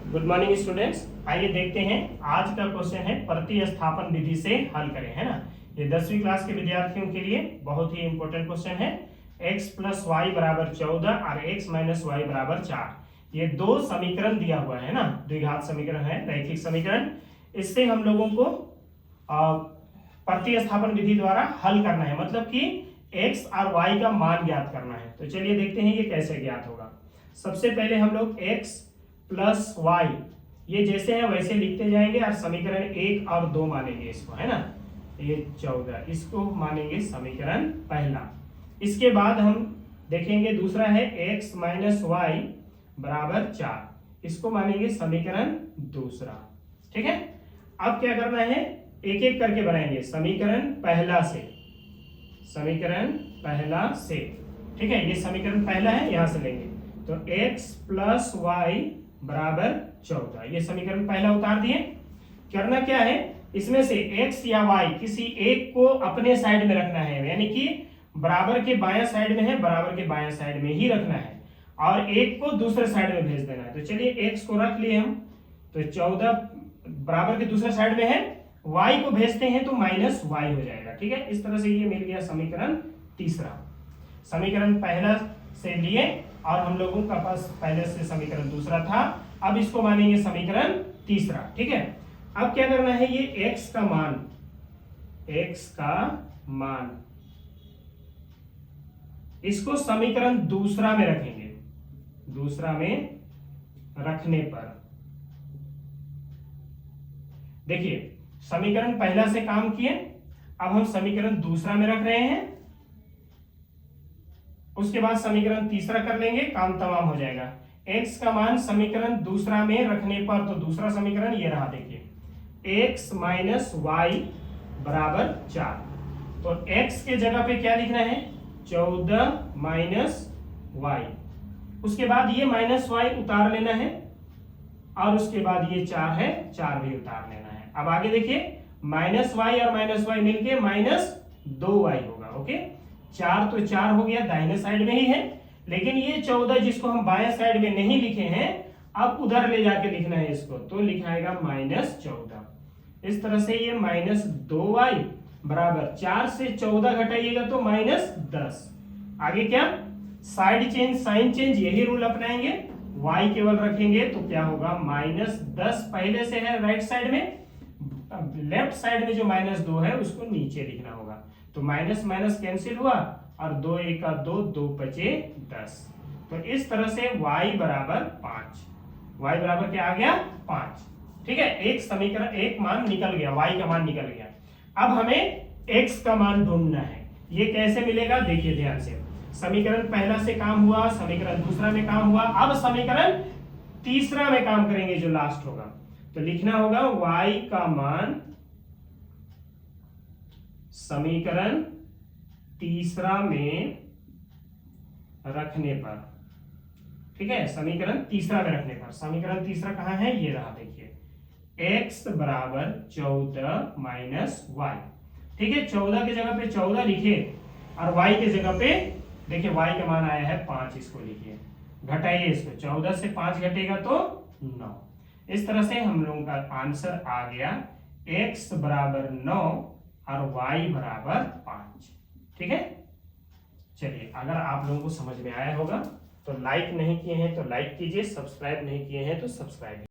Good morning students. आइए देखते हैं आज का क्वेश्चन है प्रतिस्थापन विधि से हल करें, है ना। ये 10वीं क्लास के विद्यार्थियों के लिए बहुत ही इंपॉर्टेंट क्वेश्चन है। x प्लस वाई बराबर 14 और x माइनस वाई बराबर 4, ये दो समीकरण दिया हुआ है ना, द्विघात समीकरण है, रैखिक समीकरण। इससे हम लोगों को प्रतिस्थापन विधि द्वारा हल करना है, मतलब कि x और y का मान ज्ञात करना है। तो चलिए देखते हैं ये कैसे ज्ञात होगा। सबसे पहले हम लोग x प्लस वाई ये जैसे है वैसे लिखते जाएंगे और समीकरण 1 और 2 मानेंगे इसको, है ना। ये 14 इसको मानेंगे समीकरण पहला। इसके बाद हम देखेंगे दूसरा है x माइनस वाई बराबर 4, इसको मानेंगे समीकरण दूसरा। ठीक है, अब क्या करना है, एक एक करके बनाएंगे समीकरण पहला से, समीकरण पहला से। ठीक है, ये समीकरण पहला है, यहां से लेंगे तो x प्लस वाई बराबर 14, ये समीकरण पहला उतार दिए। करना क्या है, इसमें से x या y किसी एक को अपने साइड में रखना है, यानी कि बराबर के बायां साइड में है, बराबर के बायां साइड में ही रखना है, और एक को दूसरे साइड में भेज देना है। तो चलिए x को रख लिए हम, तो 14 बराबर के दूसरे साइड में है, y को भेजते हैं तो माइनस वाई हो जाएगा। ठीक है, इस तरह से ये मिल गया समीकरण तीसरा। समीकरण पहला से लिए और हम लोगों का पास पहले से समीकरण दूसरा था, अब इसको मानेंगे समीकरण तीसरा। ठीक है, अब क्या करना है, ये x का मान, x का मान इसको समीकरण दूसरा में रखेंगे। दूसरा में रखने पर देखिए समीकरण पहला से काम किए, अब हम समीकरण दूसरा में रख रहे हैं, उसके बाद समीकरण तीसरा कर लेंगे, काम तमाम हो जाएगा। x का मान समीकरण दूसरा में रखने पर, तो दूसरा समीकरण ये रहा, देखिए x माइनस वाई बराबर 4। तो x के जगह पे क्या लिखना है, 14 माइनस वाई, उसके बाद ये माइनस वाई उतार लेना है, और उसके बाद ये 4 है, 4 भी उतार लेना है। अब आगे देखिए माइनस वाई और माइनस वाई मिलके माइनस 2y होगा। ओके, 4 तो 4 हो गया, दाहिने साइड में ही है, लेकिन ये 14 जिसको हम बाएं साइड में नहीं लिखे हैं, अब उधर ले जाके लिखना है इसको, तो लिखाएगा माइनस 14। इस तरह से ये माइनस 2y बराबर 4 से 14 घटाइएगा तो माइनस 10। आगे क्या, साइड चेंज साइन चेंज, यही रूल अपनाएंगे, y केवल रखेंगे तो क्या होगा, माइनस 10 पहले से है राइट साइड में, लेफ्ट साइड में जो माइनस 2 है उसको नीचे लिखना होगा। तो माइनस माइनस कैंसिल हुआ और 2 एक 2, 2 बचे 10। तो इस तरह से y बराबर 5, y बराबर क्या आ गया, 5। ठीक है, एक समीकरण, एक मान निकल गया, y का मान निकल गया। अब हमें x का मान ढूंढना है। ये कैसे मिलेगा, देखिए ध्यान से, समीकरण पहला से काम हुआ, समीकरण दूसरा में काम हुआ, अब समीकरण तीसरा में काम करेंगे जो लास्ट होगा। तो लिखना होगा y का मान समीकरण तीसरा में रखने पर। ठीक है, समीकरण तीसरा में रखने पर, समीकरण तीसरा कहां है, ये रहा, देखिए x बराबर 14 माइनस वाई। ठीक है, 14 के जगह पे 14 लिखे और y के जगह पे देखिए y का मान आया है 5, इसको लिखिए, घटाइए इसको, 14 से 5 घटेगा तो 9। इस तरह से हम लोगों का आंसर आ गया x बराबर 9 और y बराबर 5। ठीक है, चलिए अगर आप लोगों को समझ में आया होगा तो लाइक नहीं किए हैं तो लाइक कीजिए, सब्सक्राइब नहीं किए हैं तो सब्सक्राइब